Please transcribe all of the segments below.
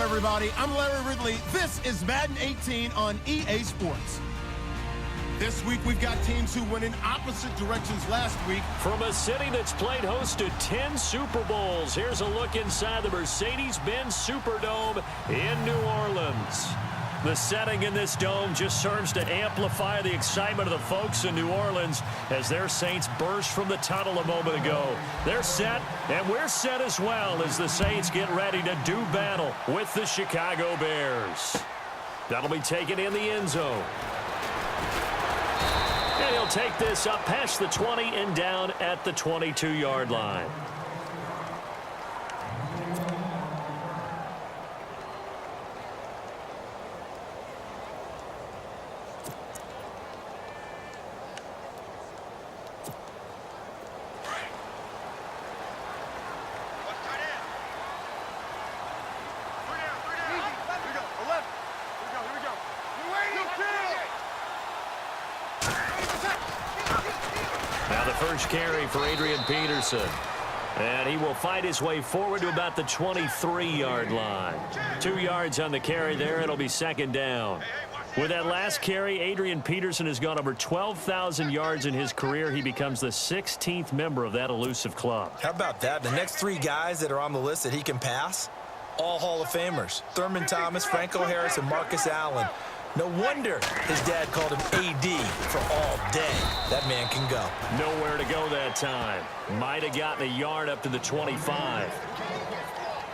everybody. I'm Larry Ridley. This is Madden 18 on EA Sports. This week, we've got teams who went in opposite directions last week. From a city that's played host to 10 Super Bowls, here's a look inside the Mercedes-Benz Superdome in New Orleans. The setting in this dome just serves to amplify the excitement of the folks in New Orleans as their Saints burst from the tunnel a moment ago. They're set, and we're set as well as the Saints get ready to do battle with the Chicago Bears. That'll be taken in the end zone. And he'll take this up past the 20 and down at the 22-yard line. Now the first carry for Adrian Peterson. And he will fight his way forward to about the 23-yard line. 2 yards on the carry there. It'll be second down. With that last carry, Adrian Peterson has gone over 12,000 yards in his career. He becomes the 16th member of that elusive club. How about that? The next 3 guys that are on the list that he can pass, all Hall of Famers. Thurman Thomas, Franco Harris, and Marcus Allen. No wonder his dad called him AD for all day. That man can go. Nowhere to go that time. Might have gotten a yard up to the 25.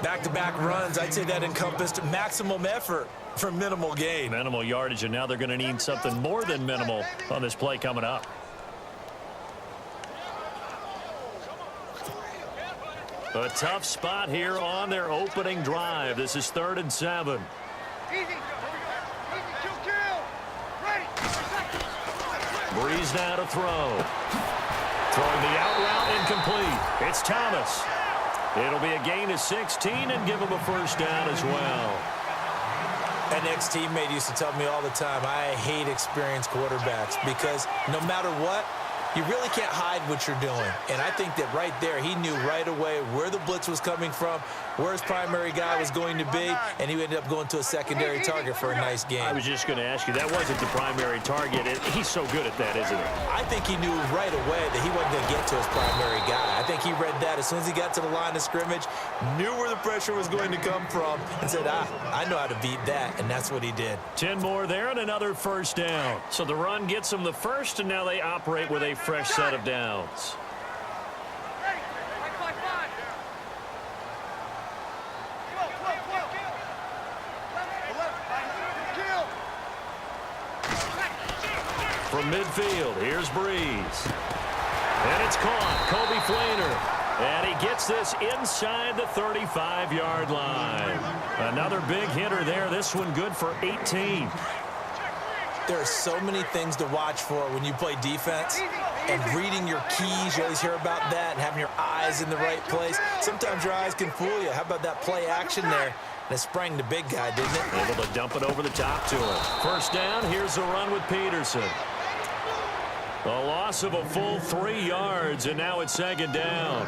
Back-to-back runs, I'd say that encompassed maximum effort for minimal gain. Minimal yardage, and now they're going to need something more than minimal on this play coming up. A tough spot here on their opening drive. This is 3rd and 7. Breeze now to throw. Throwing the out route incomplete. It's Thomas. It'll be a gain of 16 and give him a first down as well. An ex-teammate used to tell me all the time, I hate experienced quarterbacks because no matter what, you really can't hide what you're doing. And I think that right there, he knew right away where the blitz was coming from, where his primary guy was going to be, and he ended up going to a secondary target for a nice game. I was just going to ask you, that wasn't the primary target. He's so good at that, isn't he? I think he knew right away that he wasn't going to get to his primary guy. I think he read that as soon as he got to the line of scrimmage, knew where the pressure was going to come from, and said, I know how to beat that, and that's what he did. 10 more there and another first down. So the run gets them the first, and now they operate with a fresh set of downs. From midfield, here's Breeze. And it's caught. Kobe Flainer. And he gets this inside the 35-yard line. Another big hitter there. This one good for 18. There are so many things to watch for when you play defense. And reading your keys, you always hear about that, and having your eyes in the right place. Sometimes your eyes can fool you. How about that play action there? And it sprang the big guy, didn't it? Able to dump it over the top to him. First down, here's the run with Peterson. A loss of a full 3 yards, and now it's second down.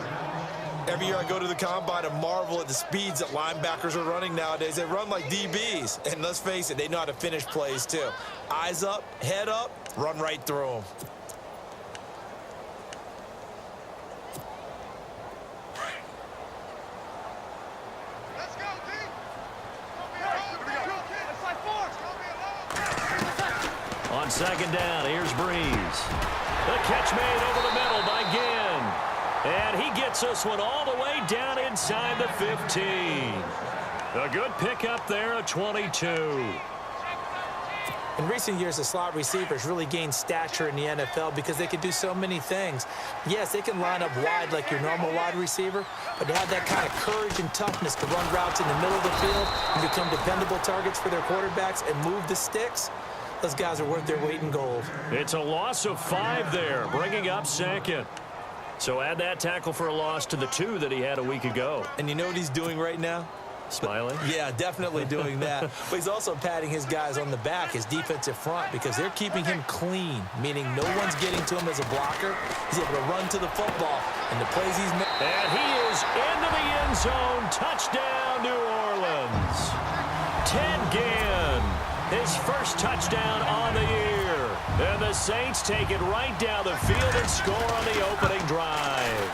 Every year I go to the combine and marvel at the speeds that linebackers are running nowadays. They run like DBs. And let's face it, they know how to finish plays too. Eyes up, head up, run right through them. On second down, here's Breeze. The catch made over the middle by Ginn. And he gets this one all the way down inside the 15. A good pickup there, a 22. In recent years, the slot receivers really gained stature in the NFL because they can do so many things. Yes, they can line up wide like your normal wide receiver, but to have that kind of courage and toughness to run routes in the middle of the field and become dependable targets for their quarterbacks and move the sticks, those guys are worth their weight in gold. It's a loss of 5 there, bringing up second. So add that tackle for a loss to the 2 that he had a week ago. And you know what he's doing right now? Smiling? Yeah, definitely doing that. But he's also patting his guys on the back, his defensive front, because they're keeping him clean, meaning no one's getting to him as a blocker. He's able to run to the football, and the plays he's made. And he is into the end zone. Touchdown, New Orleans. his first touchdown on the year. And the Saints take it right down the field and score on the opening drive.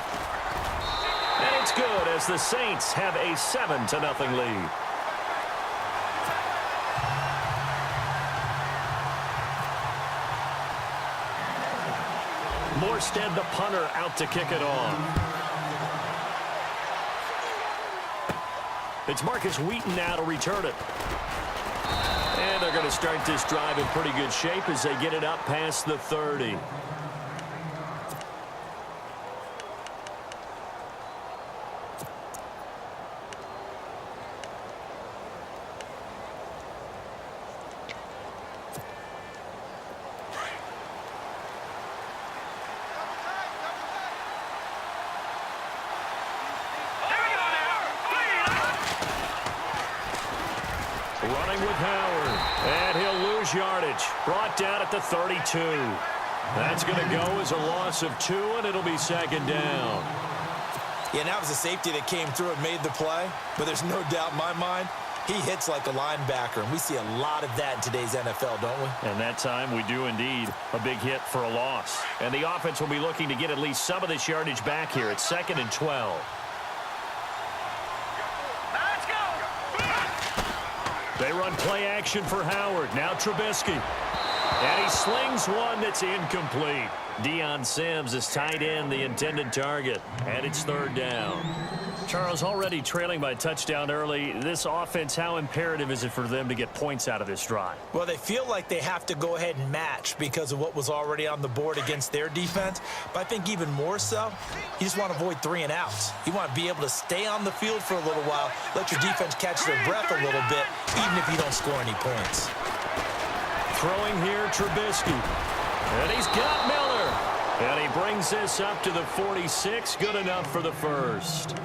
And it's good as the Saints have a 7-0 lead. Morstead, the punter, out to kick it off. It's Marcus Wheaton now to return it. And they're going to start this drive in pretty good shape as they get it up past the 30. Running with Howard, and he'll lose yardage. Brought down at the 32. That's going to go as a loss of 2, and it'll be second down. Yeah, and that was a safety that came through and made the play, but there's no doubt in my mind he hits like a linebacker, and we see a lot of that in today's NFL, don't we? And that time we do indeed. A big hit for a loss. And the offense will be looking to get at least some of this yardage back here. It's 2nd and 12. They run play action for Howard. Now Trubisky. And he slings one that's incomplete. Deion Sims is tight end, the intended target. And it's 3rd down. Charles, already trailing by a touchdown early. This offense, how imperative is it for them to get points out of this drive? Well, they feel like they have to go ahead and match because of what was already on the board against their defense. But I think even more so, you just want to avoid 3 and outs. You want to be able to stay on the field for a little while, let your defense catch their breath a little bit, even if you don't score any points. Throwing here, Trubisky. And he's got Miller. And he brings this up to the 46. Good enough for the first.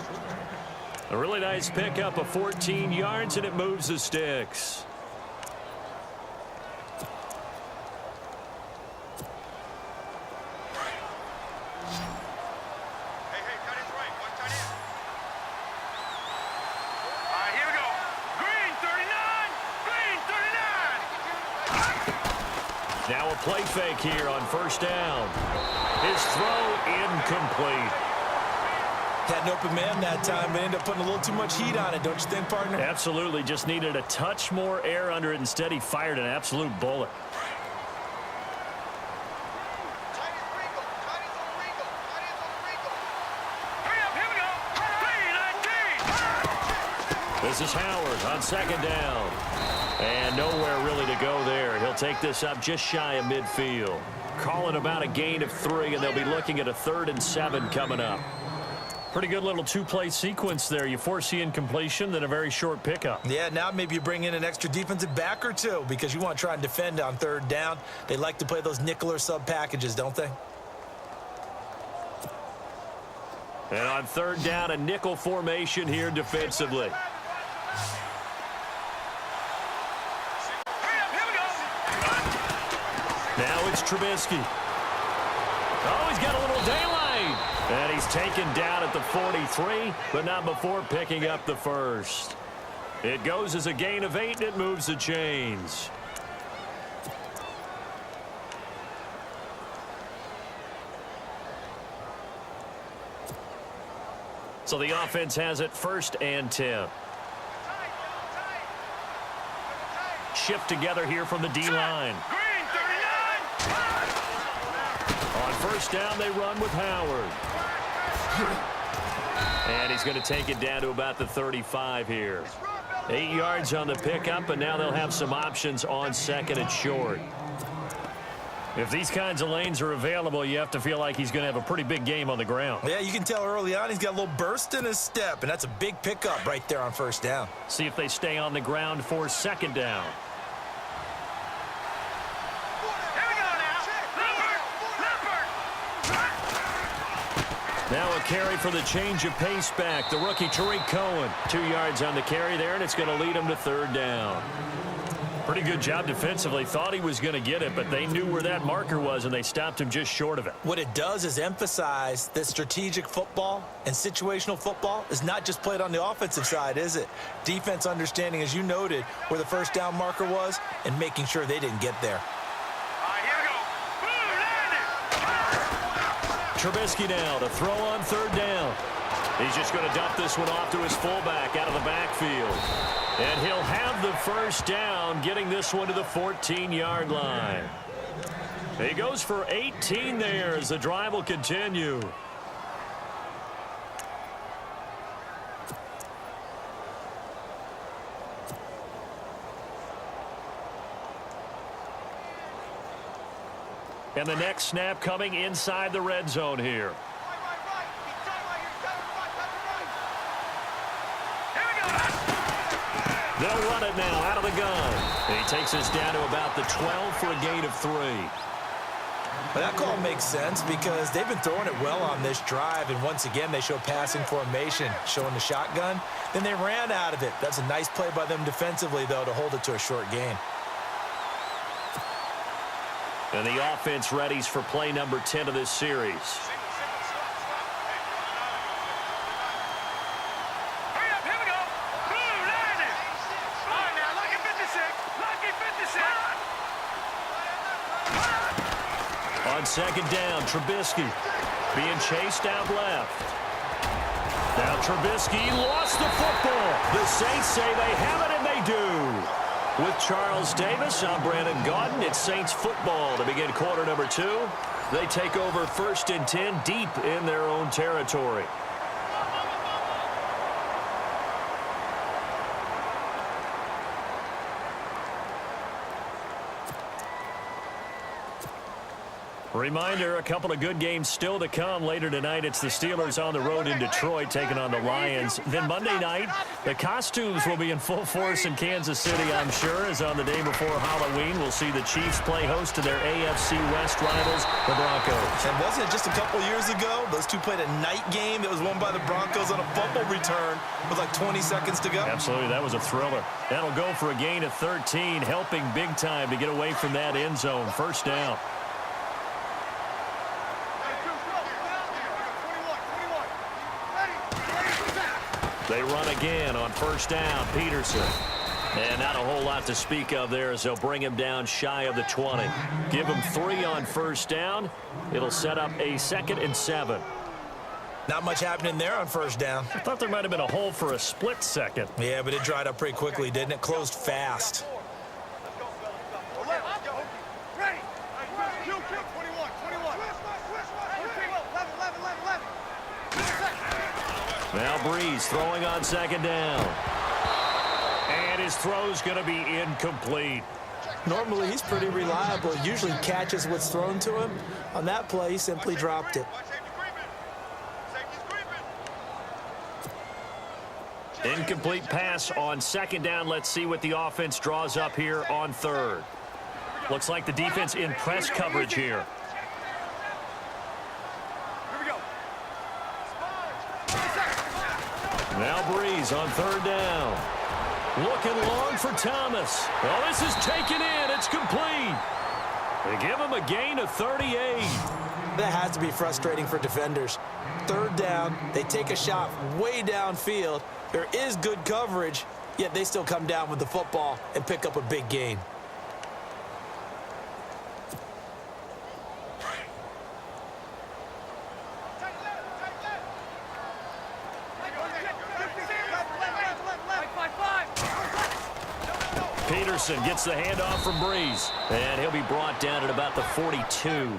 A really nice pickup of 14 yards, and it moves the sticks. Hey, cut his right. Watch tight end. All right, here we go. Green 39. Green 39. Now a play fake here on 1st down. His throw incomplete. Had an open man that time, but ended up putting a little too much heat on it, don't you think, partner? Absolutely. Just needed a touch more air under it. Instead, he fired an absolute bullet. Tight is Ringo. Tight is on Ringo. Tight is on Ringo. Hurry up, here we go. Green 19. This is Howard on 2nd down. And nowhere really to go there. He'll take this up just shy of midfield. Calling about a gain of 3, and they'll be looking at a 3rd and 7 coming up. Pretty good little 2-play sequence there. You force the incompletion, then a very short pickup. Yeah, now maybe you bring in an extra defensive back or 2 because you want to try and defend on 3rd down. They like to play those nickel or sub packages, don't they? And on 3rd down, a nickel formation here defensively. Hurry up, here we go. Now it's Trubisky. Oh, he's got a little daylight. And he's taken down at the 43, but not before picking up the first. It goes as a gain of 8, and it moves the chains. So the offense has it 1st and 10. Shift together here from the D-line. Green 39. On 1st down, they run with Howard. And he's going to take it down to about the 35 here. 8 yards on the pickup, and now they'll have some options on 2nd and short. If these kinds of lanes are available, you have to feel like he's going to have a pretty big game on the ground. Yeah, you can tell early on he's got a little burst in his step, and that's a big pickup right there on 1st down. See if they stay on the ground for 2nd down. Now a carry for the change of pace back. The rookie Tariq Cohen. 2 yards on the carry there, and it's going to lead him to 3rd down. Pretty good job defensively. Thought he was going to get it, but they knew where that marker was, and they stopped him just short of it. What it does is emphasize that strategic football and situational football is not just played on the offensive side, is it? Defense understanding, as you noted, where the first down marker was and making sure they didn't get there. All right, here we go. Boom, landed. Trubisky now to throw on third down. He's just going to dump this one off to his fullback out of the backfield. And he'll have the first down, getting this one to the 14-yard line. He goes for 18 there as the drive will continue. And the next snap coming inside the red zone here. They'll run it now out of the gun. And he takes us down to about the 12 for a gain of 3. But that call makes sense because they've been throwing it well on this drive, and once again they show passing formation, showing the shotgun. Then they ran out of it. That's a nice play by them defensively, though, to hold it to a short gain. And the offense readies for play number 10 of this series. On second down, Trubisky being chased out left. Now Trubisky lost the football. The Saints say they have it, and they do. With Charles Davis, I'm Brandon Gaudin. It's Saints football to begin quarter number 2. They take over 1st and 10 deep in their own territory. Reminder, a couple of good games still to come. Later tonight, it's the Steelers on the road in Detroit taking on the Lions. Then Monday night, the costumes will be in full force in Kansas City, I'm sure, as on the day before Halloween, we'll see the Chiefs play host to their AFC West rivals, the Broncos. And wasn't it just a couple years ago, those two played a night game that was won by the Broncos on a fumble return with like 20 seconds to go? Absolutely, that was a thriller. That'll go for a gain of 13, helping big time to get away from that end zone. First down. They run again on first down, Peterson. And not a whole lot to speak of there as they'll bring him down shy of the 20. Give him 3 on first down. It'll set up a 2nd and 7. Not much happening there on first down. I thought there might have been a hole for a split second. Yeah, but it dried up pretty quickly, didn't it? Closed fast. Now Breeze throwing on second down. And his throw's going to be incomplete. Normally, he's pretty reliable. Usually catches what's thrown to him. On that play, he simply dropped it. Incomplete pass on second down. Let's see what the offense draws up here on third. Looks like the defense in press coverage here. Now Breeze on third down. Looking long for Thomas. Well, this is taken in. It's complete. They give him a gain of 38. That has to be frustrating for defenders. Third down, they take a shot way downfield. There is good coverage, yet they still come down with the football and pick up a big gain. Peterson gets the handoff from Breeze, and he'll be brought down at about the 42.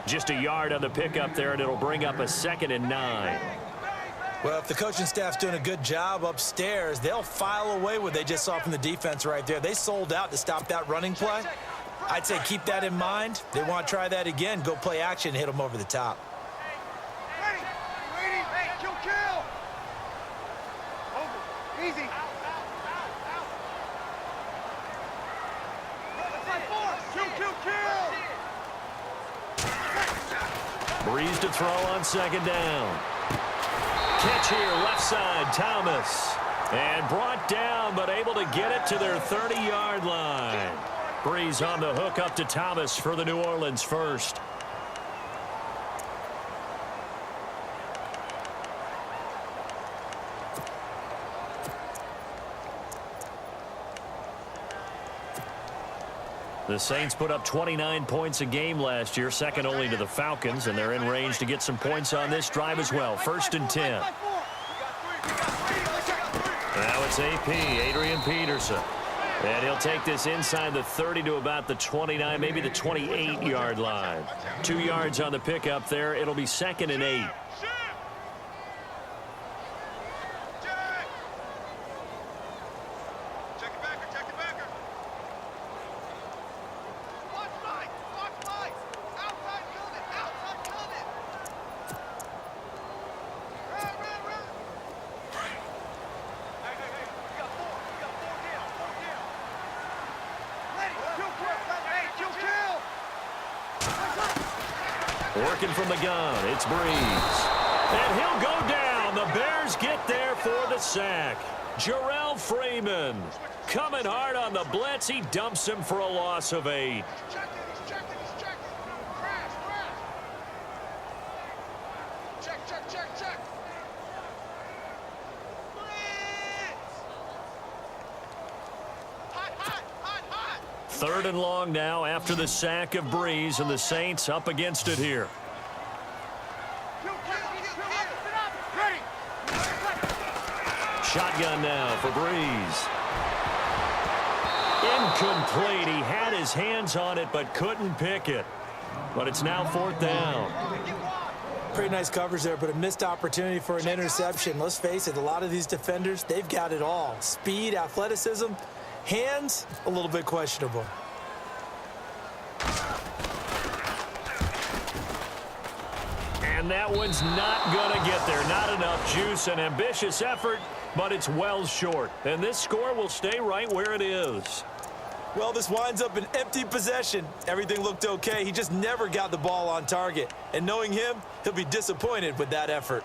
Just a yard on the pickup there, and it'll bring up a 2nd and 9. Well, if the coaching staff's doing a good job upstairs, they'll file away what they just saw from the defense right there. They sold out to stop that running play. I'd say keep that in mind. They want to try that again. Go play action, hit them over the top. Easy. Breeze to throw on second down. Catch here, left side, Thomas. And brought down, but able to get it to their 30-yard line. Breeze on the hook up to Thomas for the New Orleans first. The Saints put up 29 points a game last year, second only to the Falcons, and they're in range to get some points on this drive as well. 1st and 10. Now it's AP, Adrian Peterson. And he'll take this inside the 30 to about the 29, maybe the 28-yard line. 2 yards on the pickup there. It'll be 2nd and 8. Working from the gun, it's Breeze. And he'll go down. The Bears get there for the sack. Jarrell Freeman coming hard on the blitz. He dumps him for a loss of 8. He's checking. Crash. Check. Hot. 3rd and long now after the sack of Breeze, and the Saints up against it here. Shotgun now for Breeze. Incomplete. He had his hands on it but couldn't pick it. But it's now 4th down. Pretty nice coverage there, but a missed opportunity for an interception. Let's face it, a lot of these defenders, they've got it all. Speed, athleticism, hands, a little bit questionable. And that one's not going to get there. Not enough juice. An ambitious effort, but it's well short. And this score will stay right where it is. Well, this winds up an empty possession. Everything looked okay. He just never got the ball on target. And knowing him, he'll be disappointed with that effort.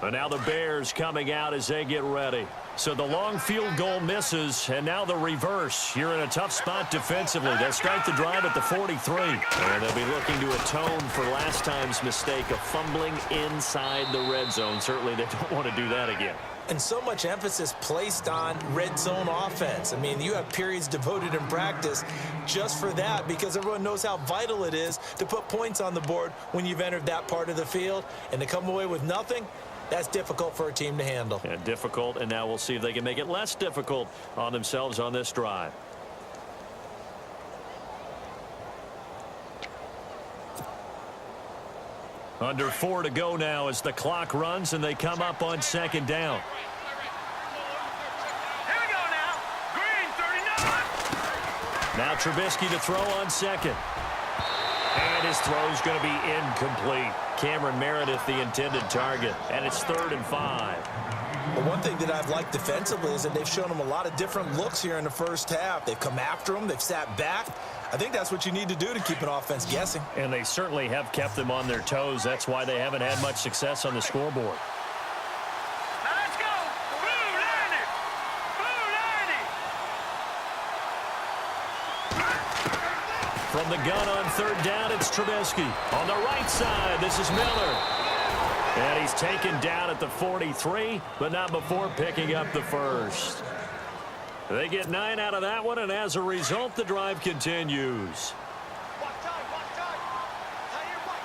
And now the Bears coming out as they get ready. So the long field goal misses, and now the reverse. You're in a tough spot defensively. They'll start the drive at the 43. And they'll be looking to atone for last time's mistake of fumbling inside the red zone. Certainly they don't want to do that again. And so much emphasis placed on red zone offense. I mean, you have periods devoted in practice just for that because everyone knows how vital it is to put points on the board when you've entered that part of the field. And to come away with nothing, that's difficult for a team to handle. And difficult, and now we'll see if they can make it less difficult on themselves on this drive. Under 4 to go now as the clock runs and they come up on 2nd down. Here we go now. Green 39. Now Trubisky to throw on 2nd. And his throw's going to be incomplete. Cameron Meredith the intended target. And it's 3rd and 5. But one thing that I've liked defensively is that they've shown him a lot of different looks here in the first half. They've come after him. They've sat back. I think that's what you need to do to keep an offense guessing. And they certainly have kept them on their toes. That's why they haven't had much success on the scoreboard. Now let's go. Blue 90. From the gun on 3rd down, it's Trubisky. On the right side, this is Miller. And he's taken down at the 43, but not before picking up the first. They get 9 out of that one, and as a result, the drive continues. Watch time. Tie your right.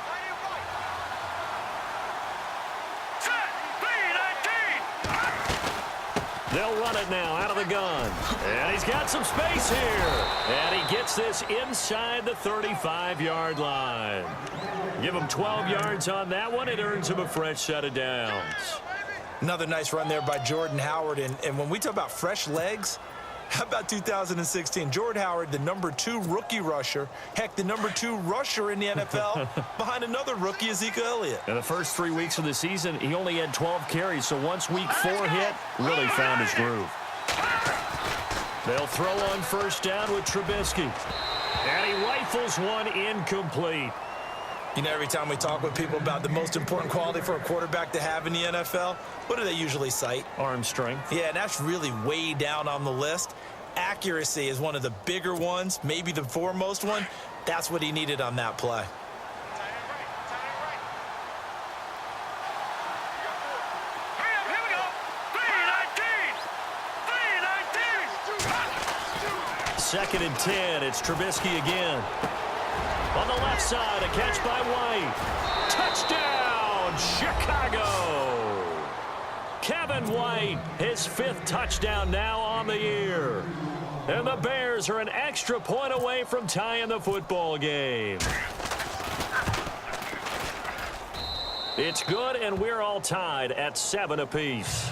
Set. They'll run it now out of the gun. And he's got some space here. And he gets this inside the 35-yard line. Give him 12 yards on that one. It earns him a fresh set of downs. Another nice run there by Jordan Howard. And when we talk about fresh legs, how about 2016? Jordan Howard, the #2 rookie rusher. Heck, the #2 rusher in the NFL behind another rookie, Ezekiel Elliott. In the first 3 weeks of the season, he only had 12 carries. So once week 4 hit, really found his groove. They'll throw on 1st down with Trubisky. And he rifles one incomplete. You know, every time we talk with people about the most important quality for a quarterback to have in the NFL, what do they usually cite? Arm strength. Yeah, and that's really way down on the list. Accuracy is one of the bigger ones, maybe the foremost one. That's what he needed on that play. Second and 10. It's Trubisky again. On the left side, a catch by White. Touchdown, Chicago! Kevin White, his 5th touchdown now on the year. And the Bears are an extra point away from tying the football game. It's good, and we're all tied at 7 apiece.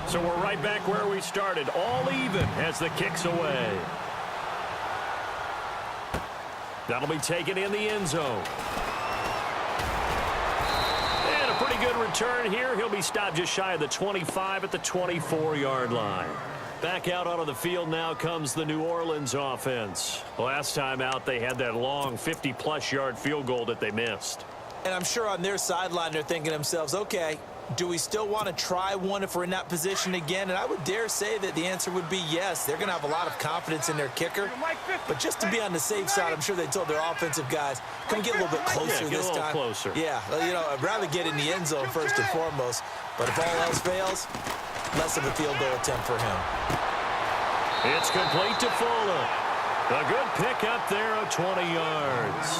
So we're right back where we started, all even as the kick's away. That'll be taken in the end zone. And a pretty good return here. He'll be stopped just shy of the 25 at the 24-yard line. Back out onto the field now comes the New Orleans offense. Last time out, they had that long 50-plus yard field goal that they missed. And I'm sure on their sideline they're thinking to themselves, okay, do we still want to try one if we're in that position again? And I would dare say that the answer would be yes. They're going to have a lot of confidence in their kicker. But just to be on the safe side, I'm sure they told their offensive guys, can we get a little bit closer this time? Closer. Yeah, you know, I'd rather get in the end zone first and foremost. But if all else fails, less of a field goal attempt for him. It's complete to Fuller. A good pick up there of 20 yards.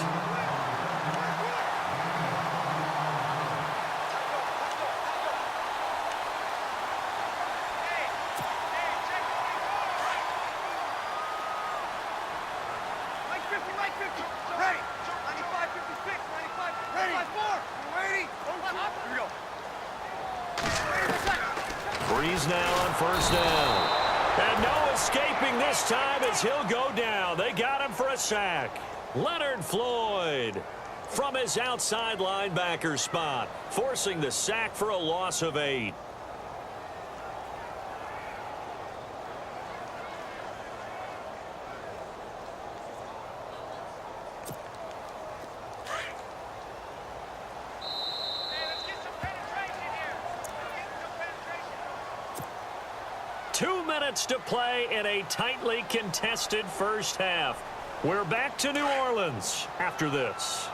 Breeze now on first down. And no escaping this time as he'll go down. They got him for a sack. Leonard Floyd from his outside linebacker spot, forcing the sack for a loss of 8. To play in a tightly contested first half. We're back to New Orleans after this.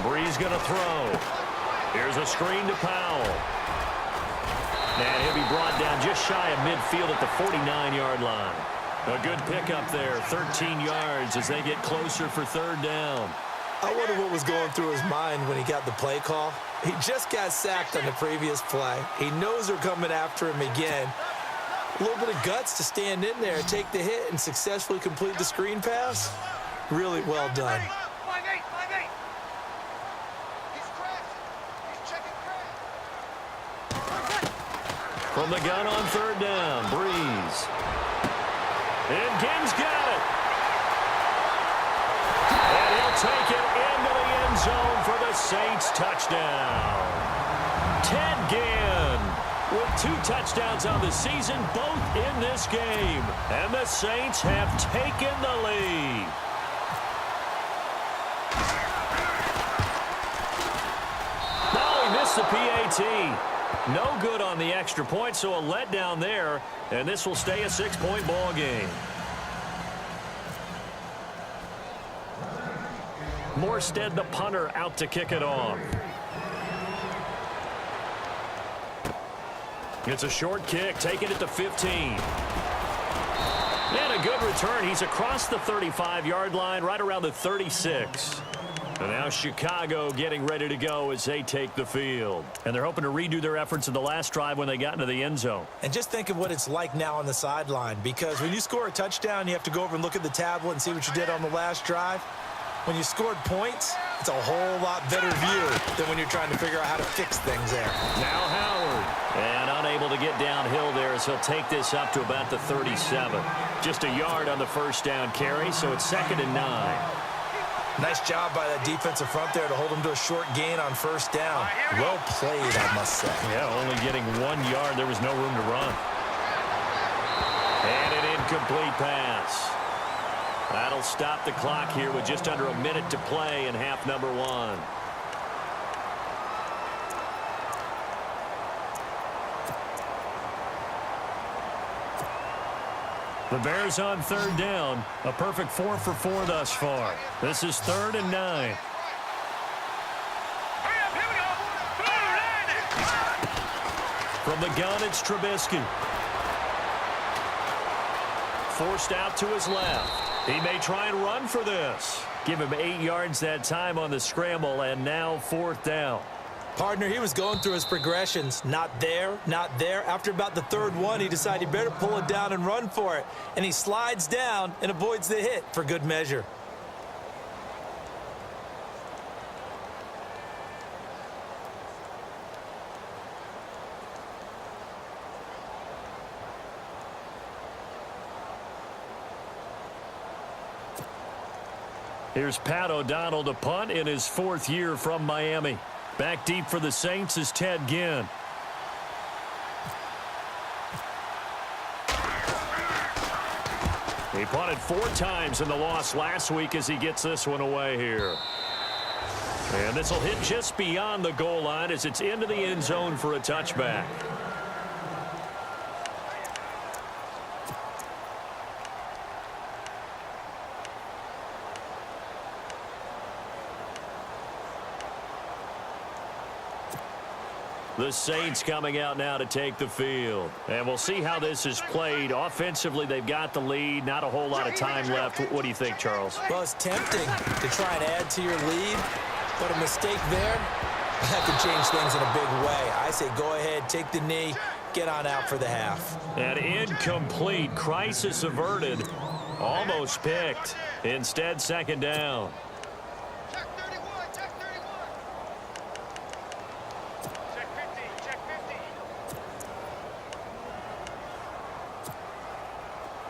Breeze going to throw. Here's a screen to Powell. And he'll be brought down just shy of midfield at the 49-yard line. A good pickup there, 13 yards as they get closer for third down. I wonder what was going through his mind when he got the play call. He just got sacked on the previous play. He knows they're coming after him again. A little bit of guts to stand in there, take the hit, and successfully complete the screen pass. Really well done. 5-8, 5-8. He's crashing. He's checking crash. From the gun on third down, Breeze. And Gibbs got it. And he'll take it into the end zone for the Saints touchdown. Ted Ginn with 2 touchdowns on the season, both in this game. And the Saints have taken the lead. Now he missed the PAT. No good on the extra point, so a letdown there, and this will stay a 6-point ball game. Morstead, the punter, out to kick it off. It's a short kick, taking it to 15. And a good return. He's across the 35-yard line, right around the 36. And now Chicago getting ready to go as they take the field. And they're hoping to redo their efforts in the last drive when they got into the end zone. And just think of what it's like now on the sideline, because when you score a touchdown, you have to go over and look at the tablet and see what you did on the last drive. When you scored points, it's a whole lot better view than when you're trying to figure out how to fix things there. Now Howard. And unable to get downhill there as he'll take this up to about the 37. Just a yard on the first down carry, so it's 2nd and 9. Nice job by that defensive front there to hold him to a short gain on first down. Well played, I must say. Yeah, only getting 1 yard. There was no room to run. And an incomplete pass. That'll stop the clock here with just under a minute to play in half number 1. The Bears on third down. A perfect 4 for 4 thus far. This is 3rd and 9. From the gun, it's Trubisky. Forced out to his left. He may try and run for this. Give him 8 yards that time on the scramble, and now 4th down. Partner, he was going through his progressions. Not there, not there. After about the 3rd one, he decided he better pull it down and run for it. And he slides down and avoids the hit for good measure. Here's Pat O'Donnell to punt in his 4th year from Miami. Back deep for the Saints is Ted Ginn. He punted 4 times in the loss last week as he gets this one away here. And this will hit just beyond the goal line as it's into the end zone for a touchback. The Saints coming out now to take the field. And we'll see how this is played. Offensively, they've got the lead. Not a whole lot of time left. What do you think, Charles? Well, it's tempting to try and add to your lead, but a mistake there, that could change things in a big way. I say go ahead, take the knee, get on out for the half. An incomplete. Crisis averted. Almost picked. Instead, 2nd down. Check 31, check 31. Check 50, check 50.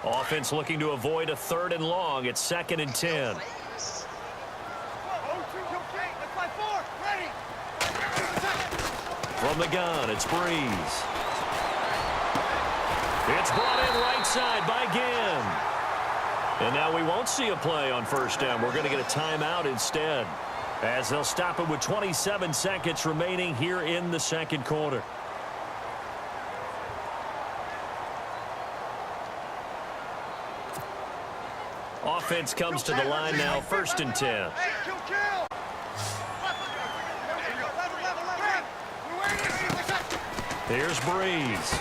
Offense looking to avoid a 3rd and long. It's 2nd and 10. From the gun, it's Breeze. It's brought in right side by Ginn. And now we won't see a play on 1st down. We're going to get a timeout instead, as they'll stop it with 27 seconds remaining here in the 2nd quarter. Offense comes to the line now, 1st and 10. Here's Breeze.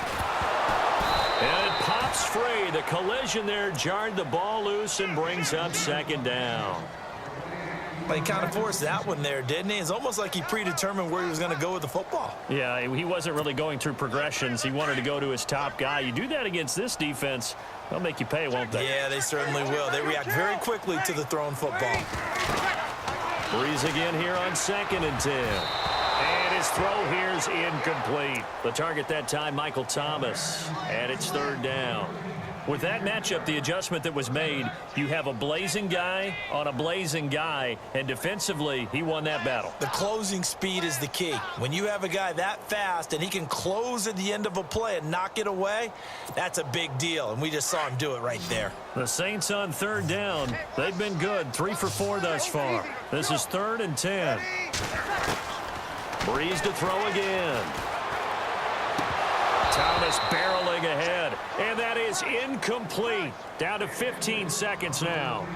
And it pops free. The collision there jarred the ball loose and brings up 2nd down. Well, he kind of forced that one there, didn't he? It's almost like he predetermined where he was going to go with the football. Yeah, he wasn't really going through progressions. He wanted to go to his top guy. You do that against this defense, they'll make you pay, won't they? Yeah, they certainly will. They react very quickly to the thrown football. Breeze again here on 2nd and 10. And his throw here is incomplete. The target that time, Michael Thomas. And it's 3rd down. With that matchup, the adjustment that was made, you have a blazing guy on a blazing guy, and defensively, he won that battle. The closing speed is the key. When you have a guy that fast and he can close at the end of a play and knock it away, that's a big deal, and we just saw him do it right there. The Saints on 3rd down. They've been good, 3 for 4 thus far. This is 3rd and 10. Breeze to throw again. Thomas barreling ahead, and that is incomplete. Down to 15 seconds now.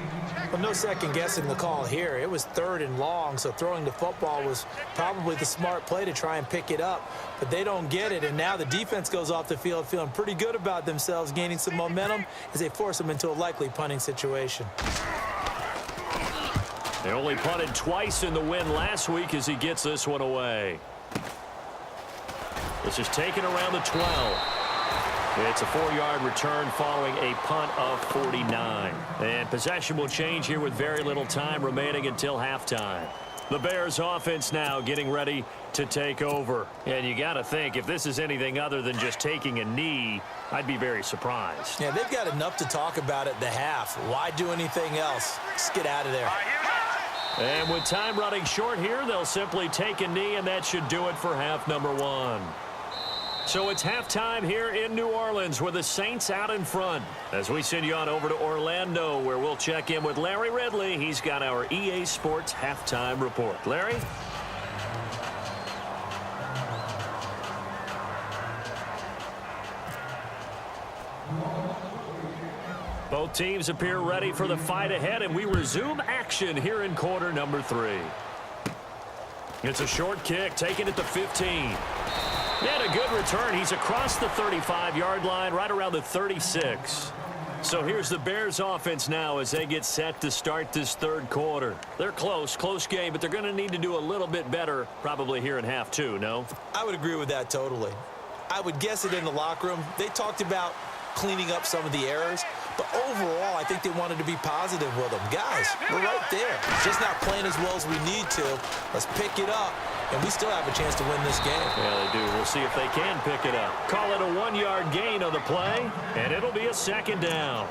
Well, no second guessing the call here. It was 3rd and long, so throwing the football was probably the smart play to try and pick it up. But they don't get it, and now the defense goes off the field feeling pretty good about themselves, gaining some momentum as they force them into a likely punting situation. They only punted twice in the win last week as he gets this one away. This is taken around the 12. It's a 4-yard return following a punt of 49. And possession will change here with very little time remaining until halftime. The Bears offense now getting ready to take over. And you got to think, if this is anything other than just taking a knee, I'd be very surprised. Yeah, they've got enough to talk about at the half. Why do anything else? Just get out of there. And with time running short here, they'll simply take a knee, and that should do it for half number one. So it's halftime here in New Orleans with the Saints out in front. As we send you on over to Orlando, where we'll check in with Larry Ridley. He's got our EA Sports halftime report. Larry? Both teams appear ready for the fight ahead, and we resume action here in quarter number 3. It's a short kick, taken at the 15. And a good return. He's across the 35-yard line, right around the 36. So here's the Bears offense now as they get set to start this third quarter. They're close game, but they're going to need to do a little bit better probably here in half two, no? I would agree with that totally. I would guess it in the locker room. They talked about cleaning up some of the errors, but overall, I think they wanted to be positive with them. Guys, we're right there. Just not playing as well as we need to. Let's pick it up, and we still have a chance to win this game. Yeah, they do. We'll see if they can pick it up. Call it a 1-yard gain on the play, and it'll be a second down.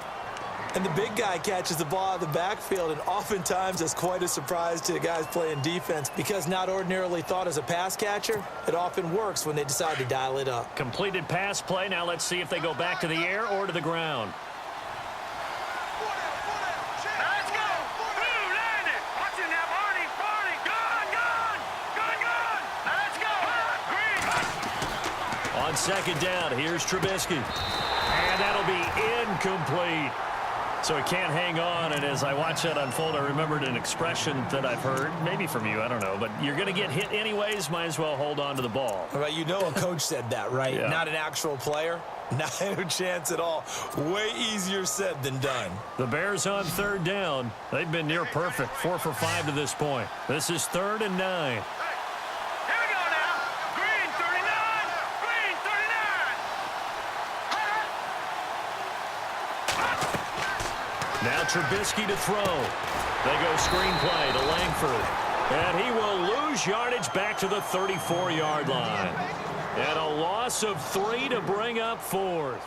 And the big guy catches the ball out of the backfield, and oftentimes that's quite a surprise to the guys playing defense because not ordinarily thought as a pass catcher, it often works when they decide to dial it up. Completed pass play. Now let's see if they go back to the air or to the ground. On second down, here's Trubisky. And that'll be incomplete. So he can't hang on, and as I watch that unfold, I remembered an expression that I've heard, maybe from you, I don't know, but you're going to get hit anyways, might as well hold on to the ball. Right, you know a coach said that, right? Yeah. Not an actual player. Not a chance at all. Way easier said than done. The Bears on third down. They've been near perfect, 4 for 5 to this point. This is 3rd and 9. Now Trubisky to throw. They go screenplay to Langford. And he will lose yardage back to the 34-yard line. And a loss of 3 to bring up 4th.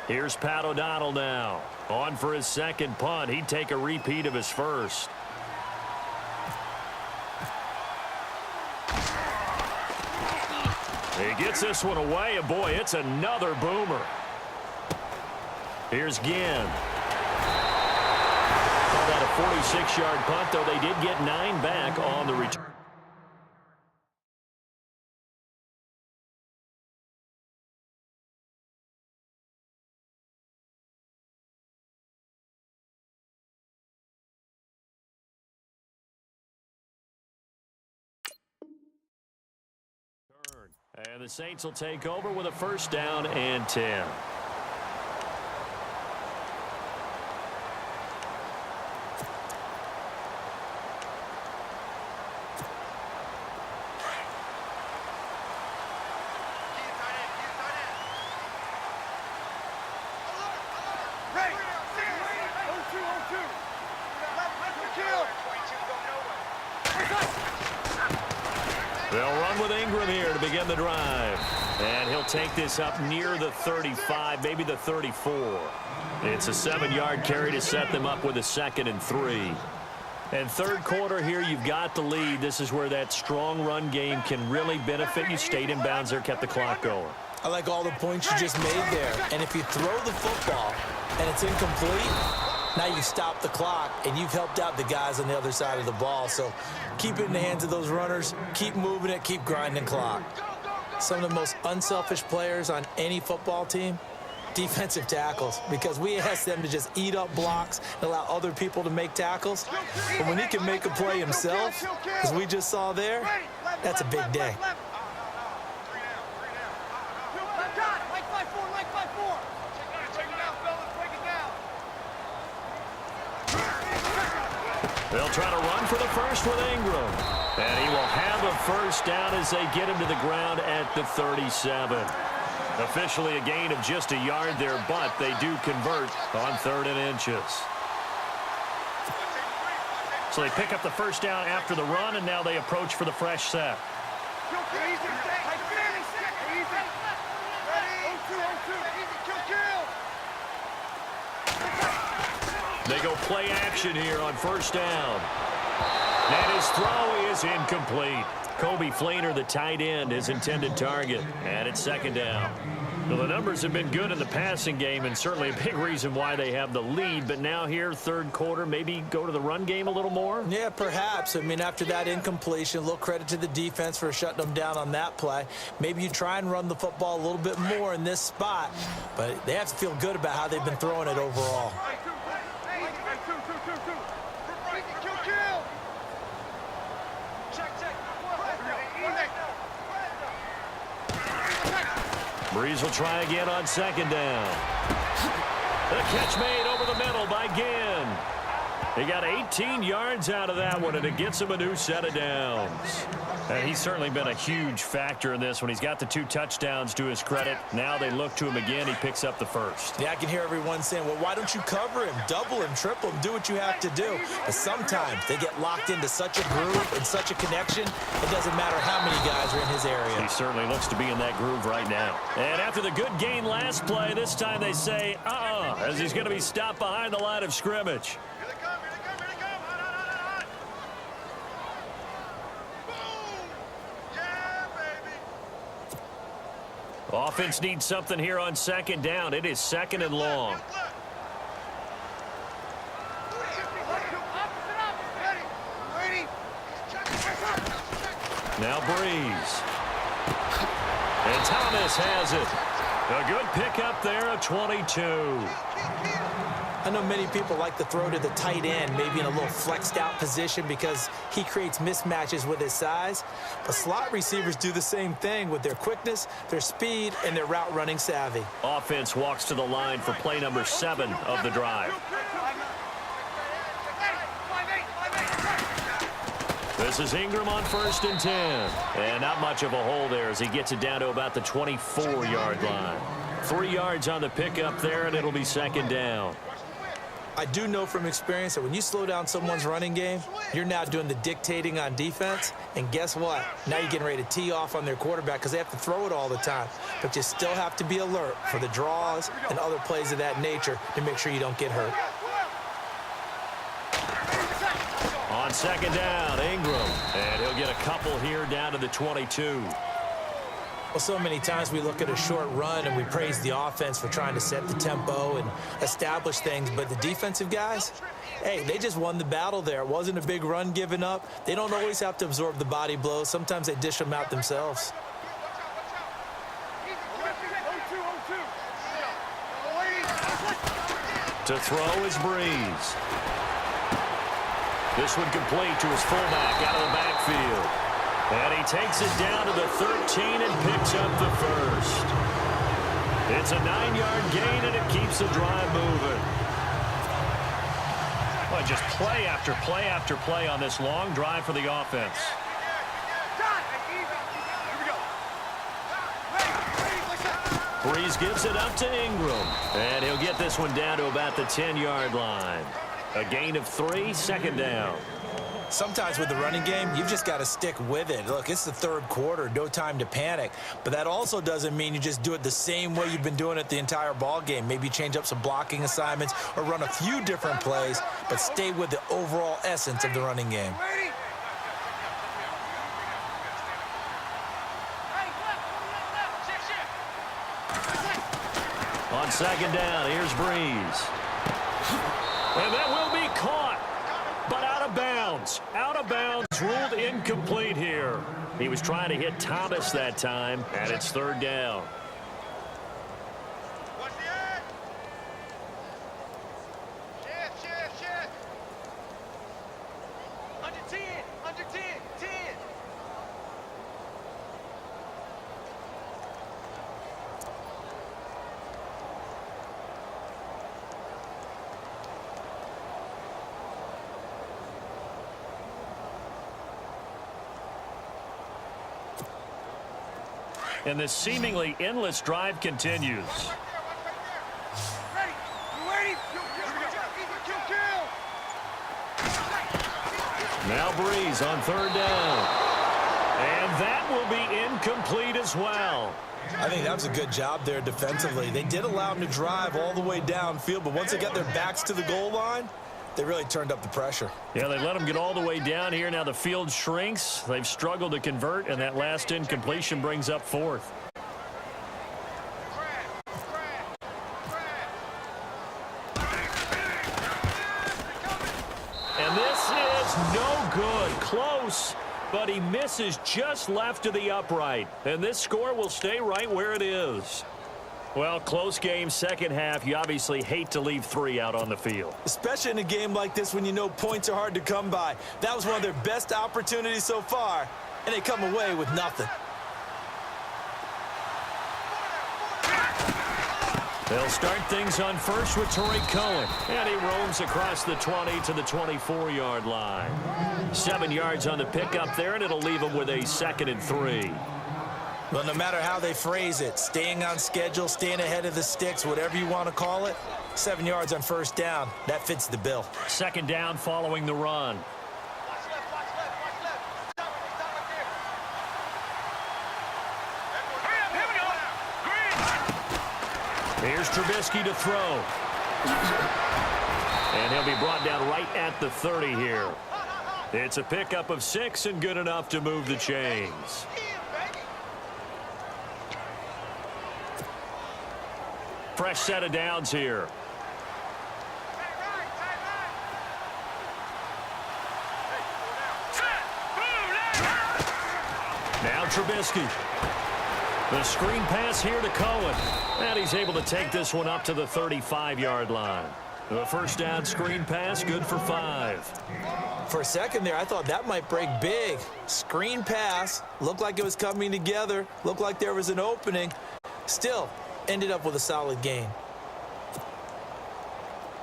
Here's Pat O'Donnell now. On for his second punt. He'd take a repeat of his first. He gets this one away, and boy, it's another boomer. Here's Ginn. Call that a 46-yard punt, though they did get 9 back on the return. And the Saints will take over with a first down and 10. They'll run with Ingram here to begin the drive. And he'll take this up near the 35, maybe the 34. It's a 7-yard carry to set them up with a 2nd and 3. And third quarter here, you've got the lead. This is where that strong run game can really benefit you. Stayed in bounds there, kept the clock going. I like all the points you just made there. And if you throw the football and it's incomplete, now you stop the clock, and you've helped out the guys on the other side of the ball. So keep it in the hands of those runners. Keep moving it. Keep grinding clock. Some of the most unselfish players on any football team, defensive tackles, because we ask them to just eat up blocks and allow other people to make tackles. But when he can make a play himself, as we just saw there, that's a big day. They'll try to run for the first with Ingram. And he will have a first down as they get him to the ground at the 37. Officially a gain of just a yard there, but they do convert on 3rd and inches. So they pick up the first down after the run, and now they approach for the fresh set. They go play action here on first down. And his throw is incomplete. Kobe Fleener, the tight end, his intended target. And it's second down. Well, the numbers have been good in the passing game and certainly a big reason why they have the lead. But now here, third quarter, maybe go to the run game a little more? Yeah, perhaps. I mean, after that incompletion, a little credit to the defense for shutting them down on that play. Maybe you try and run the football a little bit more in this spot. But they have to feel good about how they've been throwing it overall. Breeze will try again on second down. The catch made over the middle by Ginn. He got 18 yards out of that one, and it gets him a new set of downs. And he's certainly been a huge factor in this when he's got the 2 touchdowns to his credit. Now they look to him again. He picks up the first. Yeah, I can hear everyone saying, well, why don't you cover him, double him, triple him, do what you have to do. But sometimes they get locked into such a groove and such a connection, it doesn't matter how many guys are in his area. He certainly looks to be in that groove right now. And after the good gain last play, this time they say, as he's going to be stopped behind the line of scrimmage. Offense needs something here on second down. It is second and long. Now Breeze. And Thomas has it. A good pickup there, a 22. I know many people like to throw to the tight end, maybe in a little flexed out position because he creates mismatches with his size. But slot receivers do the same thing with their quickness, their speed, and their route running savvy. Offense walks to the line for play number 7 of the drive. This is Ingram on 1st and 10. And not much of a hole there as he gets it down to about the 24-yard line. 3 yards on the pickup there, and it'll be second down. I do know from experience that when you slow down someone's running game, you're now doing the dictating on defense. And guess what? Now you're getting ready to tee off on their quarterback because they have to throw it all the time. But you still have to be alert for the draws and other plays of that nature to make sure you don't get hurt. On second down, Ingram. And he'll get a couple here down to the 22. Well, so many times we look at a short run and we praise the offense for trying to set the tempo and establish things. But the defensive guys, hey, they just won the battle there. It wasn't a big run given up. They don't always have to absorb the body blows. Sometimes they dish them out themselves. To throw is Breeze. This one complete to his fullback out of the backfield. And he takes it down to the 13 and picks up the first. It's a 9-yard gain, and it keeps the drive moving. Well, just play after play after play on this long drive for the offense. Breeze gives it up to Ingram. And he'll get this one down to about the 10-yard line. A gain of 3, second down. Sometimes with the running game, you've just got to stick with it. Look, it's the third quarter, no time to panic. But that also doesn't mean you just do it the same way you've been doing it the entire ball game. Maybe change up some blocking assignments or run a few different plays, but stay with the overall essence of the running game. On second down, here's Breeze. And that will be caught, but out of bounds. Out of bounds, ruled incomplete here. He was trying to hit Thomas that time, and it's third down. Under 10, under 10, 10. And this seemingly endless drive continues. Now Breeze on third down. And that will be incomplete as well. I think that was a good job there defensively. They did allow them to drive all the way downfield, but once they got their backs to the goal line, They really turned up the pressure. Yeah, they let them get all the way down here. Now the field shrinks. They've struggled to convert, and that last incompletion brings up fourth. And this is no good. Close, but he misses just left of the upright. And this score will stay right where it is. Well, close game, second half. You obviously hate to leave 3 out on the field. Especially in a game like this when you know points are hard to come by. That was one of their best opportunities so far, and they come away with nothing. They'll start things on first with Tariq Cohen. And he roams across the 20 to the 24-yard line. 7 yards on the pickup there, and it'll leave him with a 2nd and 3. Well, no matter how they phrase it, staying on schedule, staying ahead of the sticks, whatever you want to call it, 7 yards on first down, that fits the bill. 2nd down following the run. Watch left, watch left, watch left. Stop right there. Here's Trubisky to throw. And he'll be brought down right at the 30 here. It's a pickup of 6 and good enough to move the chains. Fresh set of downs here. Now Trubisky. The screen pass here to Cohen. And he's able to take this one up to the 35-yard line. The first down screen pass, good for 5. For a second there, I thought that might break big. Screen pass, looked like it was coming together, looked like there was an opening. Still, ended up with a solid gain.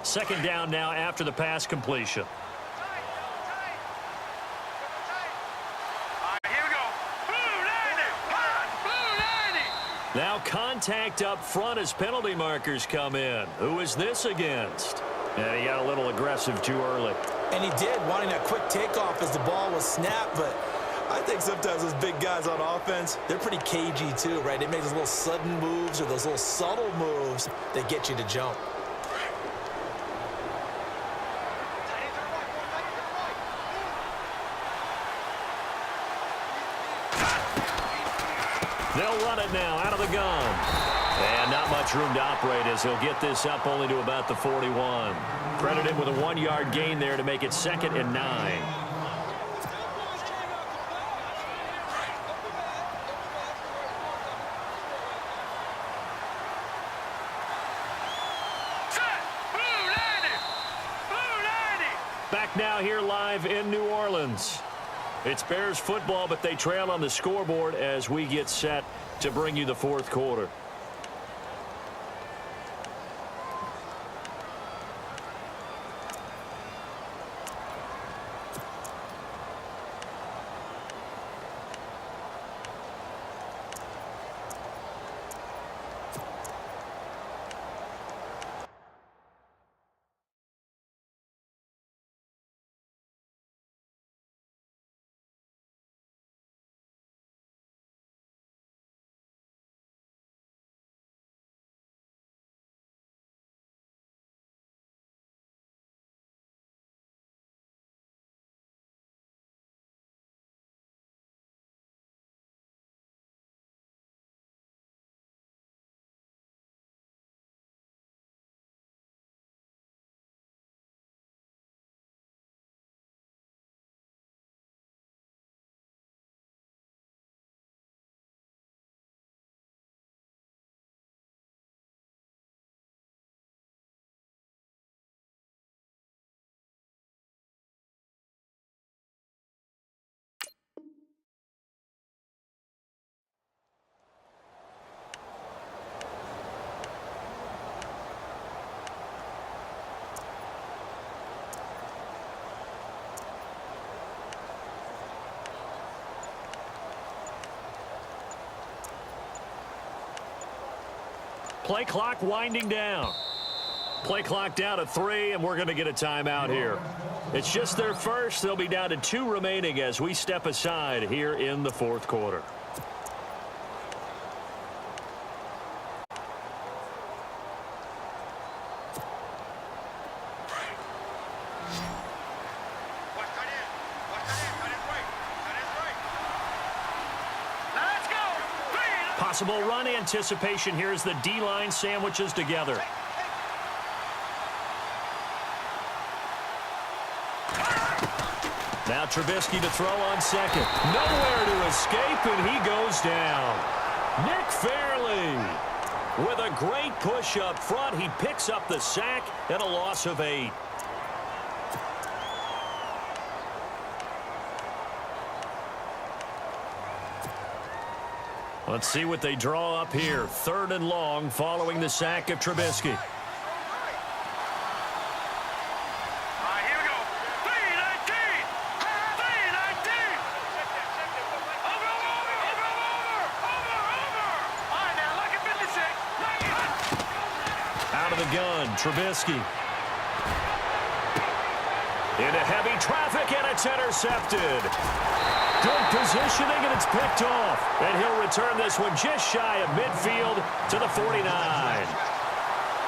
2nd down now after the pass completion. Now contact up front as penalty markers come in. Who is this against? And he got a little aggressive too early. And he did, wanting that quick takeoff as the ball was snapped, but I think sometimes those big guys on offense, they're pretty cagey too, right? They make those little sudden moves or those little subtle moves that get you to jump. They'll run it now out of the gun. And not much room to operate as he'll get this up only to about the 41. Credit him with a 1-yard gain there to make it 2nd and 9. Back now here live in New Orleans. It's Bears football, but they trail on the scoreboard as we get set to bring you the 4th quarter. Play clock winding down. Play clock down to 3, and we're going to get a timeout here. It's just their first. They'll be down to 2 remaining as we step aside here in the 4th quarter. Possible run anticipation here as the D-line sandwiches together. Now Trubisky to throw on second. Nowhere to escape, and he goes down. Nick Fairley with a great push up front. He picks up the sack and a loss of 8. Let's see what they draw up here. 3rd and long following the sack of Trubisky. Out of the gun, Trubisky. Into heavy traffic, and it's intercepted. Good positioning, and it's picked off. And he'll return this one just shy of midfield to the 49.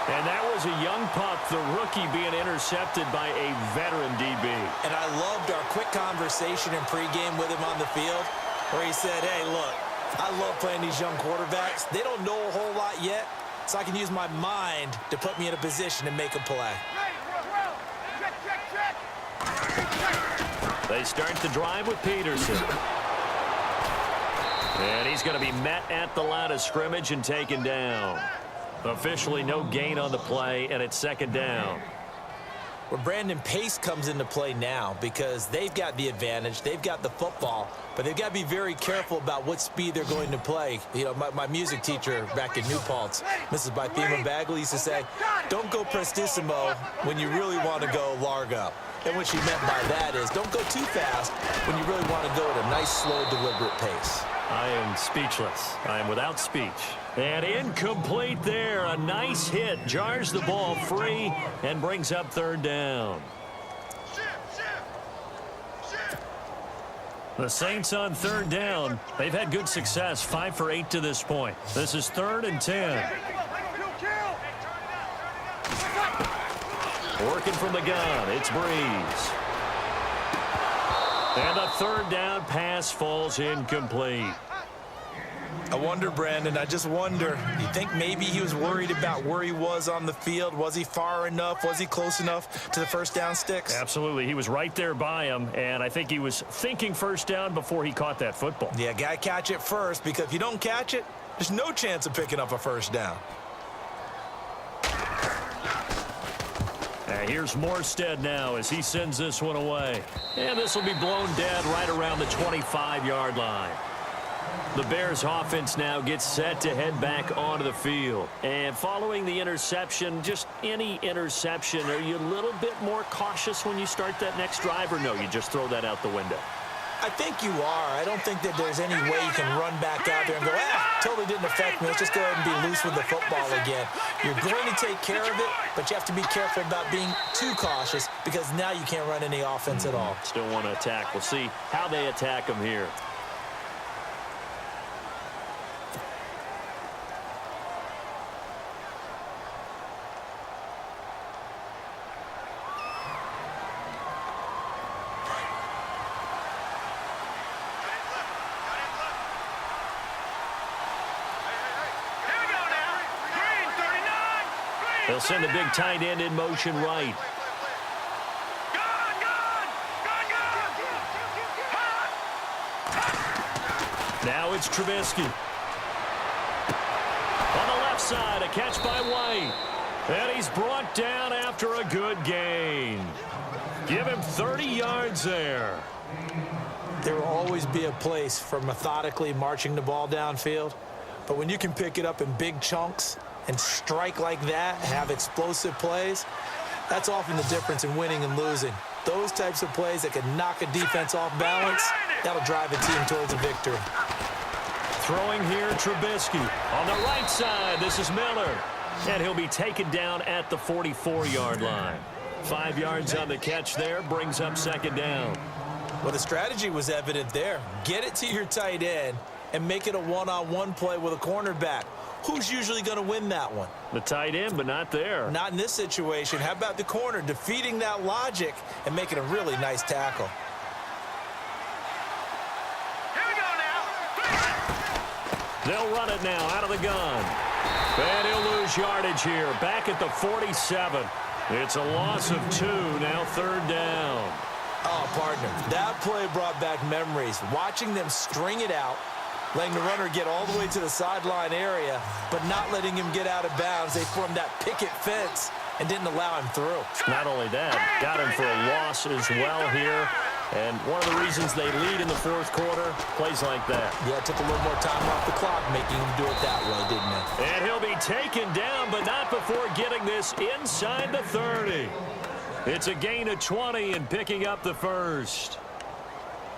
And that was a young pup, the rookie, being intercepted by a veteran DB. And I loved our quick conversation in pregame with him on the field where he said, hey, look, I love playing these young quarterbacks. They don't know a whole lot yet, so I can use my mind to put me in a position to make a play. They start the drive with Peterson. And he's going to be met at the line of scrimmage and taken down. Officially no gain on the play, and it's 2nd down. Well, Brandon, pace comes into play now because they've got the advantage. They've got the football, but they've got to be very careful about what speed they're going to play. You know, my music teacher back in New Paltz, Mrs. Bythema Bagley, used to say, don't go prestissimo when you really want to go largo. And what she meant by that is don't go too fast when you really want to go at a nice, slow, deliberate pace. I am speechless. I am without speech. And incomplete there. A nice hit. Jars the ball free and brings up 3rd down. The Saints on 3rd down. They've had good success. 5 for 8 to this point. This is 3rd and 10. Working from the gun, it's Breeze. And the 3rd down pass falls incomplete. I wonder, Brandon, I just wonder, you think maybe he was worried about where he was on the field? Was he far enough? Was he close enough to the 1st down sticks? Absolutely. He was right there by him, and I think he was thinking 1st down before he caught that football. Yeah, got to catch it first, because if you don't catch it, there's no chance of picking up a 1st down. Here's Morstead now as he sends this one away. And this will be blown dead right around the 25-yard line. The Bears offense now gets set to head back onto the field. And following the interception, just any interception, are you a little bit more cautious when you start that next drive, or no, you just throw that out the window? I think you are. I don't think that there's any way you can run back out there and go, totally didn't affect me. Let's just go ahead and be loose with the football again. You're going to take care of it, but you have to be careful about being too cautious because now you can't run any offense at all. Still want to attack. We'll see how they attack them here. They'll send a big tight end in motion right. Now it's Trubisky. On the left side, a catch by White. And he's brought down after a good gain. Give him 30 yards there. There will always be a place for methodically marching the ball downfield. But when you can pick it up in big chunks and strike like that, have explosive plays, that's often the difference in winning and losing. Those types of plays that can knock a defense off balance, that'll drive a team towards a victory. Throwing here, Trubisky. On the right side, this is Miller. And he'll be taken down at the 44-yard line. 5 yards on the catch there, brings up 2nd down. Well, the strategy was evident there. Get it to your tight end and make it a one-on-one play with a cornerback. Who's usually going to win that one? The tight end, but not there. Not in this situation. How about the corner defeating that logic and making a really nice tackle? Here we go now. They'll run it now out of the gun. And he'll lose yardage here. Back at the 47. It's a loss of 2, now 3rd down. Oh, partner, that play brought back memories. Watching them string it out, letting the runner get all the way to the sideline area, but not letting him get out of bounds. They formed that picket fence and didn't allow him through. Not only that, got him for a loss as well here. And one of the reasons they lead in the 4th quarter, plays like that. Yeah, it took a little more time off the clock, making him do it that way, didn't it? And he'll be taken down, but not before getting this inside the 30. It's a gain of 20 and picking up the 1st.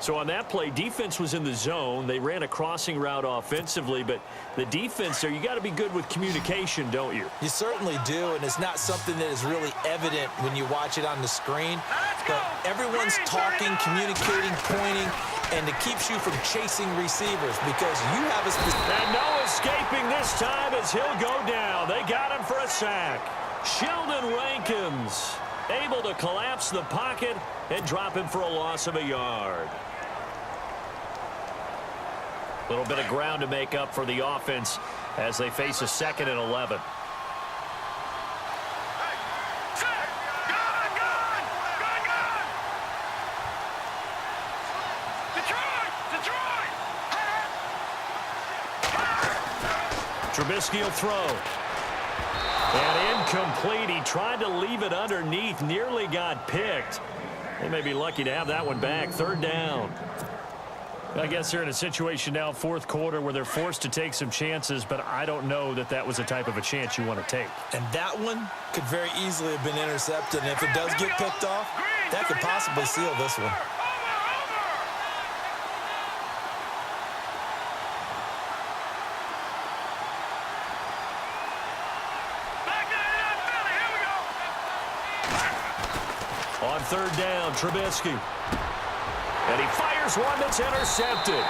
So on that play, defense was in the zone. They ran a crossing route offensively, but the defense there, you got to be good with communication, don't you? You certainly do, and it's not something that is really evident when you watch it on the screen. But everyone's talking, communicating, pointing, and it keeps you from chasing receivers because you have a specific... And no escaping this time as he'll go down. They got him for a sack. Sheldon Rankins able to collapse the pocket and drop him for a loss of a yard. A little bit of ground to make up for the offense as they face a 2nd and 11. Trubisky will throw. And incomplete. He tried to leave it underneath. Nearly got picked. They may be lucky to have that one back. 3rd down. I guess they're in a situation now, 4th quarter, where they're forced to take some chances, but I don't know that that was the type of a chance you want to take. And that one could very easily have been intercepted. And if it does get picked off, that could possibly seal this one. On 3rd down, Trubisky. And he fires one that's intercepted.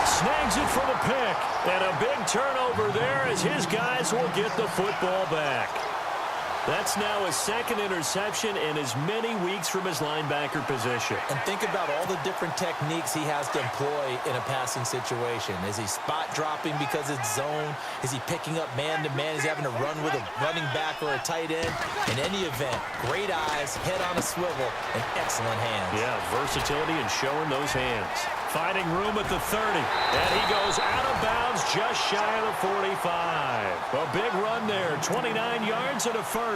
Snags it for the pick. And a big turnover there as his guys will get the football back. That's now his 2nd interception in as many weeks from his linebacker position. And think about all the different techniques he has to employ in a passing situation. Is he spot dropping because it's zone? Is he picking up man-to-man? Is he having to run with a running back or a tight end? In any event, great eyes, head on a swivel, and excellent hands. Yeah, versatility and showing those hands. Finding room at the 30. And he goes out of bounds just shy of the 45. A big run there. 29 yards and a 1st.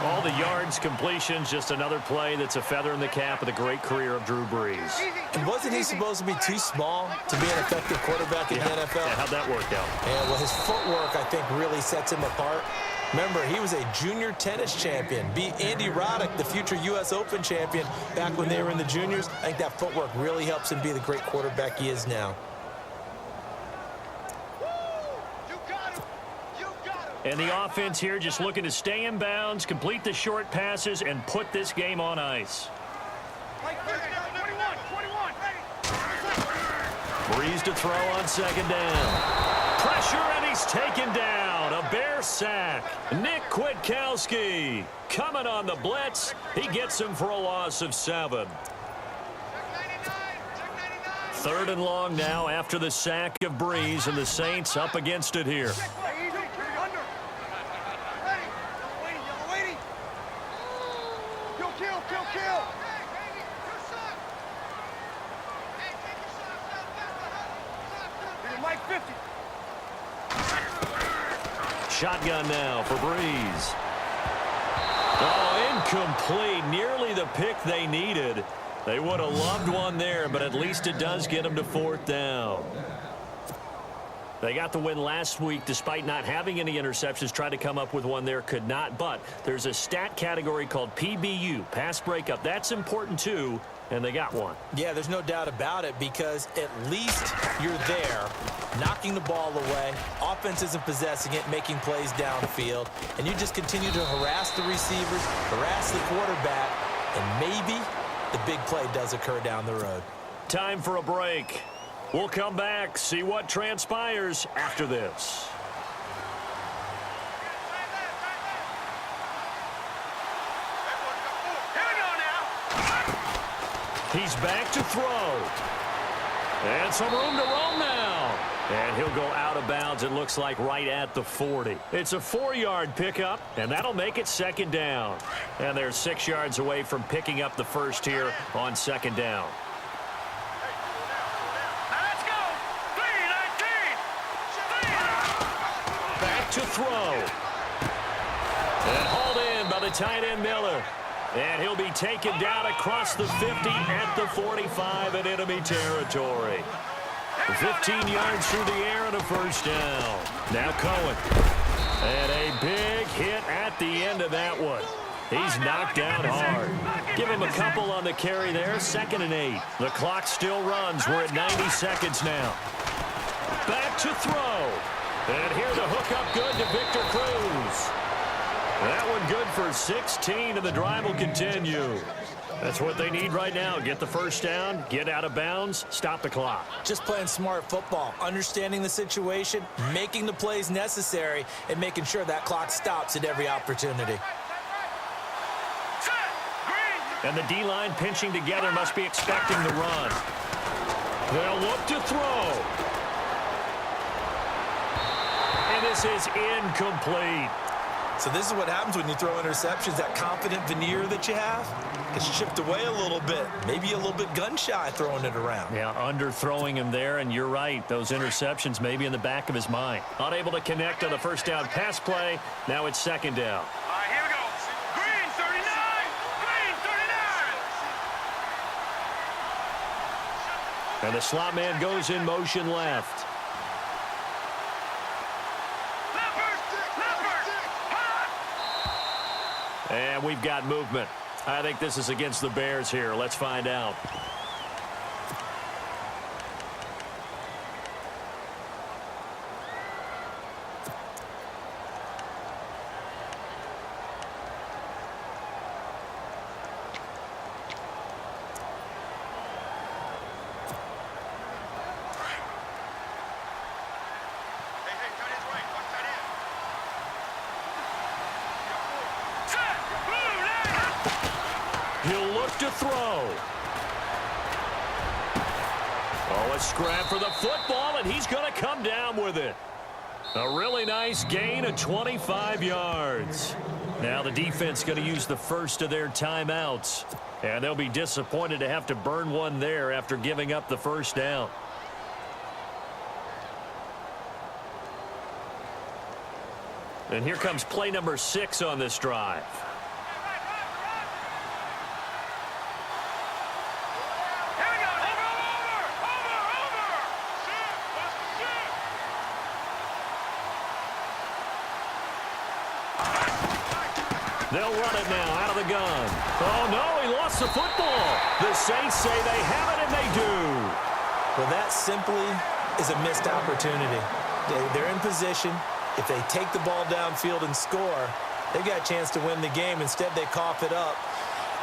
All the yards, completions, just another play that's a feather in the cap of the great career of Drew Brees. And wasn't he supposed to be too small to be an effective quarterback in the NFL? Yeah, how'd that work out? Yeah, well, his footwork, I think, really sets him apart. Remember, he was a junior tennis champion. Beat Andy Roddick, the future U.S. Open champion, back when they were in the juniors. I think that footwork really helps him be the great quarterback he is now. And the offense here just looking to stay in bounds, complete the short passes, and put this game on ice. Breeze to throw on 2nd down. Pressure, and he's taken down. A Bear sack. Nick Kwiatkowski coming on the blitz. He gets him for a loss of 7. 3rd and long now after the sack of Breeze, and the Saints up against it here. Shotgun now for Breeze. Oh, incomplete. Nearly the pick they needed. They would have loved one there, but at least it does get them to 4th down. They got the win last week despite not having any interceptions. Tried to come up with one there, could not. But there's a stat category called PBU, pass breakup. That's important too, and they got one. Yeah, there's no doubt about it because at least you're there, knocking the ball away. Offense isn't possessing it, making plays downfield. And you just continue to harass the receivers, harass the quarterback, and maybe the big play does occur down the road. Time for a break. We'll come back, see what transpires after this. He's back to throw. And some room to roam now. And he'll go out of bounds, it looks like, right at the 40. It's a 4-yard pickup, and that'll make it second down. And they're 6 yards away from picking up the first here on second down. Let's go. 3-19. Back to throw. And hauled in by the tight end Miller. And he'll be taken down across the 50 at the 45 in enemy territory. 15 yards through the air and a first down. Now Cohen. And a big hit at the end of that one. He's knocked down hard. Give him a couple on the carry there. 2nd and 8. The clock still runs. We're at 90 seconds now. Back to throw. And here the hookup good to Victor Cruz. That one good for 16, and the drive will continue. That's what they need right now. Get the first down, get out of bounds, stop the clock. Just playing smart football, understanding the situation, making the plays necessary, and making sure that clock stops at every opportunity. And the D-line pinching together must be expecting the run. They'll look to throw. And this is incomplete. So this is what happens when you throw interceptions. That confident veneer that you have gets chipped away a little bit. Maybe a little bit gun-shy throwing it around. Yeah, underthrowing him there, and you're right. Those interceptions may be in the back of his mind. Unable to connect on the first down pass play. Now it's second down. All right, here we go. Green 39. Green 39. And the slot man goes in motion left. And we've got movement. I think this is against the Bears here. Let's find out. He'll look to throw. Oh, a scrap for the football, and he's going to come down with it. A really nice gain of 25 yards. Now the defense going to use the first of their timeouts. And they'll be disappointed to have to burn one there after giving up the first down. And here comes play number 6 on this drive. They'll run it now out of the gun. Oh, no, he lost the football. The Saints say they have it, and they do. Well, that simply is a missed opportunity. They're in position. If they take the ball downfield and score, they've got a chance to win the game. Instead, they cough it up.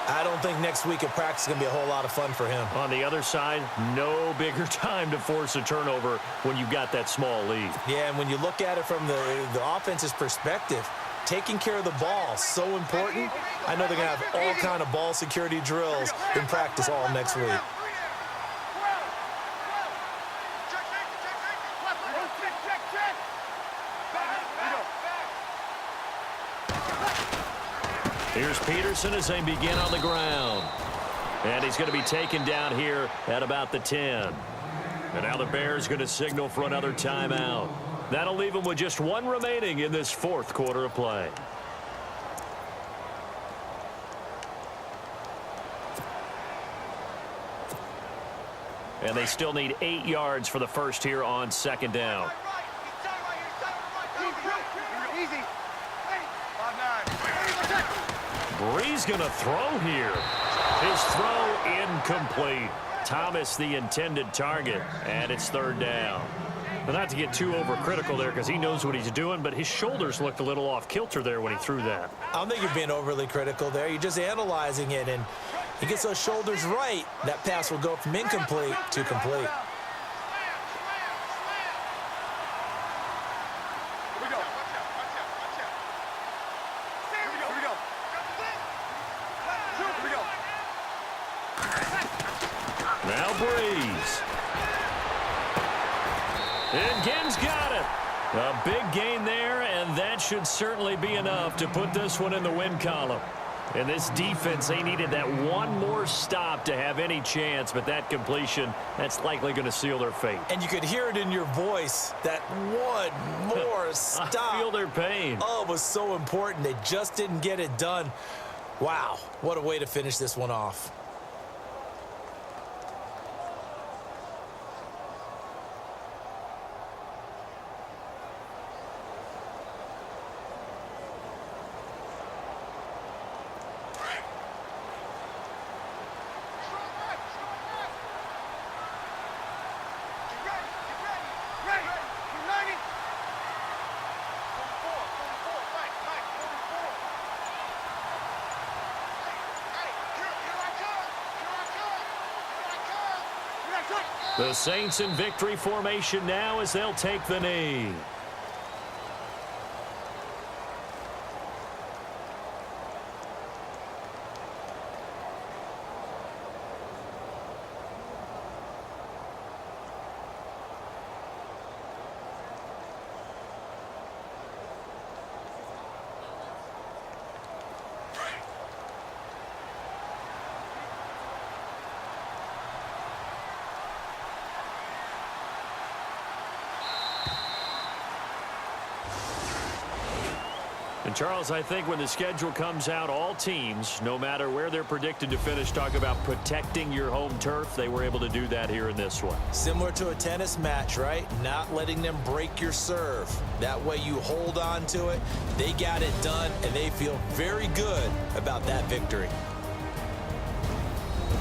I don't think next week at practice is going to be a whole lot of fun for him. On the other side, no bigger time to force a turnover when you've got that small lead. Yeah, and when you look at it from the offense's perspective, taking care of the ball, so important. I know they're going to have all kind of ball security drills in practice all next week. Here's Peterson as they begin on the ground. And he's going to be taken down here at about the 10. And now the Bears going to signal for another timeout. That'll leave them with just one remaining in this fourth quarter of play. And they still need 8 yards for the first here on second down. Bree's going to throw here. His throw incomplete. Thomas the intended target, and it's third down. But not to get too overcritical there because he knows what he's doing, but his shoulders looked a little off kilter there when he threw that. I don't think you're being overly critical there. You're just analyzing it, and he gets those shoulders right. That pass will go from incomplete to complete. Now Breeze. And Ginn's got it. A big gain there, and that should certainly be enough to put this one in the win column. And this defense, they needed that one more stop to have any chance, but that completion, that's likely going to seal their fate. And you could hear it in your voice, that one more stop. I feel their pain. Oh, it was so important. They just didn't get it done. Wow, what a way to finish this one off. The Saints in victory formation now as they'll take the knee. And, Charles, I think when the schedule comes out, all teams, no matter where they're predicted to finish, talk about protecting your home turf. They were able to do that here in this one. Similar to a tennis match, right? Not letting them break your serve. That way you hold on to it. They got it done, and they feel very good about that victory.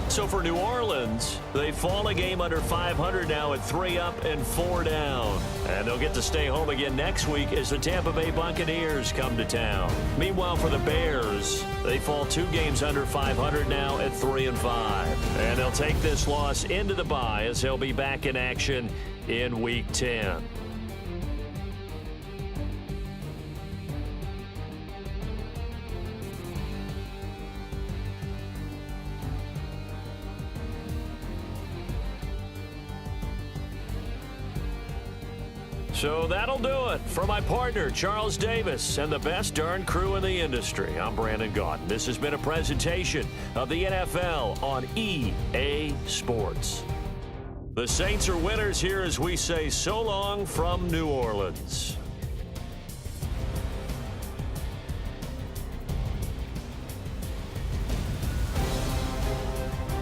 So for New Orleans, they fall a game under 500 now at 3 up and 4 down. And they'll get to stay home again next week as the Tampa Bay Buccaneers come to town. Meanwhile, for the Bears, they fall 2 games under 500 now at 3 and 5. And they'll take this loss into the bye as they'll be back in action in Week 10. So that'll do it. For my partner, Charles Davis, and the best darn crew in the industry, I'm Brandon Gaudin. This has been a presentation of the NFL on EA Sports. The Saints are winners here as we say so long from New Orleans.